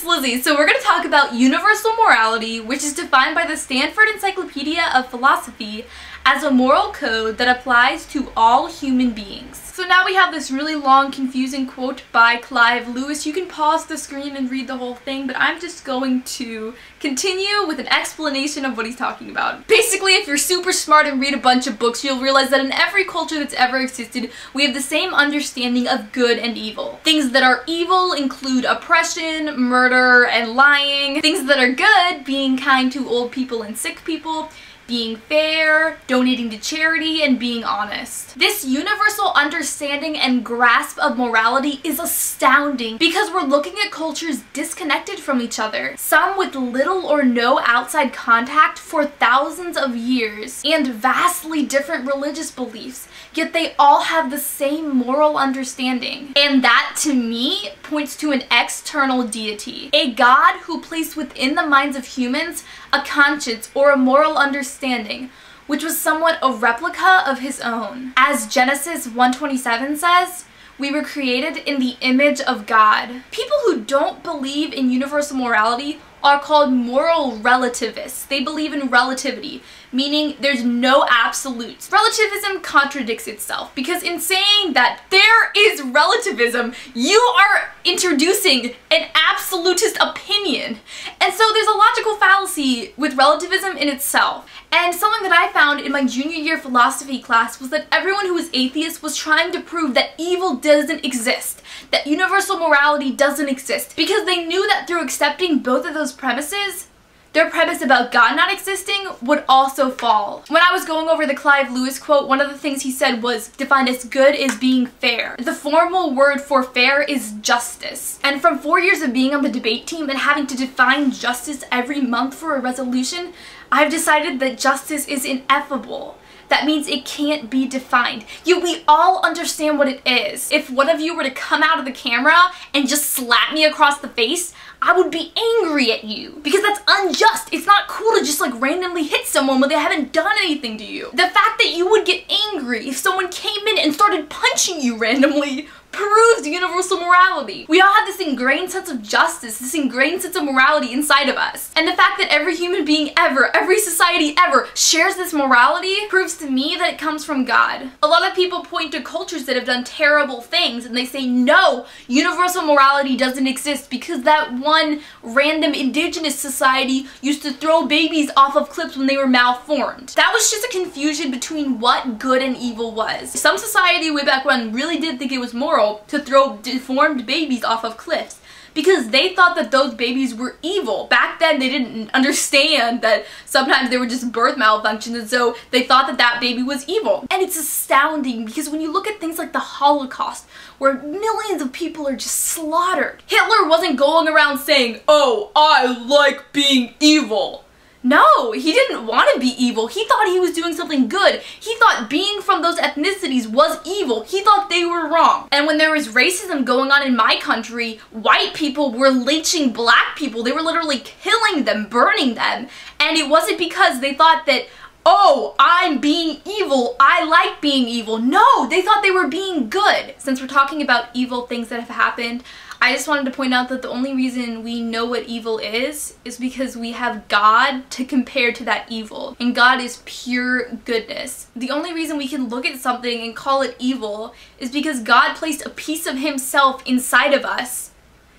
it's Lizzie. So we're going to talk about universal morality, which is defined by the Stanford Encyclopedia of Philosophy as a moral code that applies to all human beings. So now we have this really long, confusing quote by Clive Lewis. You can pause the screen and read the whole thing, but I'm just going to continue with an explanation of what he's talking about. Basically, if you're super smart and read a bunch of books, you'll realize that in every culture that's ever existed, we have the same understanding of good and evil. Things that are evil include oppression, murder, and lying. Things that are good, being kind to old people and sick people, being fair, donating to charity, and being honest. This universal understanding and grasp of morality is astounding because we're looking at cultures disconnected from each other, some with little or no outside contact for thousands of years, and vastly different religious beliefs, yet they all have the same moral understanding. And that, to me, points to an external deity, a God who placed within the minds of humans a conscience or a moral understanding, which was somewhat a replica of his own. As Genesis 1:27 says, we were created in the image of God. People who don't believe in universal morality are called moral relativists. They believe in relativity, meaning there's no absolutes. Relativism contradicts itself because in saying that there is relativism, you are introducing an absolutist opinion. And so there's a logical fallacy with relativism in itself. And something that I found in my junior year philosophy class was that everyone who was atheist was trying to prove that evil doesn't exist, that universal morality doesn't exist, because they knew that through accepting both of those premises, their premise about God not existing would also fall. When I was going over the Clive Lewis quote, one of the things he said was defined as good is being fair. The formal word for fair is justice. And from 4 years of being on the debate team and having to define justice every month for a resolution, I've decided that justice is ineffable. That means it can't be defined. Yet we all understand what it is. If one of you were to come out of the camera and just slap me across the face, I would be angry at you because that's unjust. It's not cool to just like randomly hit someone when they haven't done anything to you. The fact that you would get angry if someone came in and started punching you randomly proves universal morality. We all have this ingrained sense of justice, this ingrained sense of morality inside of us. And the fact that every human being ever, every society ever shares this morality proves to me that it comes from God. A lot of people point to cultures that have done terrible things and they say, no, universal morality doesn't exist because that one random indigenous society used to throw babies off of cliffs when they were malformed. That was just a confusion between what good and evil was. Some society way back when really did think it was moral to throw deformed babies off of cliffs because they thought that those babies were evil. Back then they didn't understand that sometimes they were just birth malfunctions, and so they thought that that baby was evil. And it's astounding because when you look at things like the Holocaust, where millions of people are just slaughtered, Hitler wasn't going around saying, oh, I like being evil. No, he didn't want to be evil. He thought he was doing something good. He thought being from those ethnicities was evil. He thought they were wrong. And when there was racism going on in my country, white people were lynching black people. They were literally killing them, burning them. And it wasn't because they thought that, oh, I'm being evil, I like being evil. No, they thought they were being good. Since we're talking about evil things that have happened, I just wanted to point out that the only reason we know what evil is because we have God to compare to that evil. And God is pure goodness. The only reason we can look at something and call it evil is because God placed a piece of himself inside of us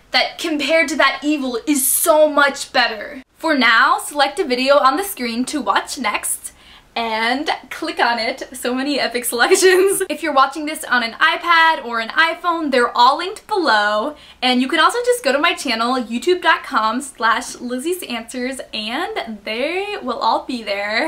that compared to that evil is so much better. For now, select a video on the screen to watch next and click on it. So many epic selections. If you're watching this on an iPad or an iPhone, they're all linked below. And you can also just go to my channel, youtube.com/LizziesAnswers, and they will all be there.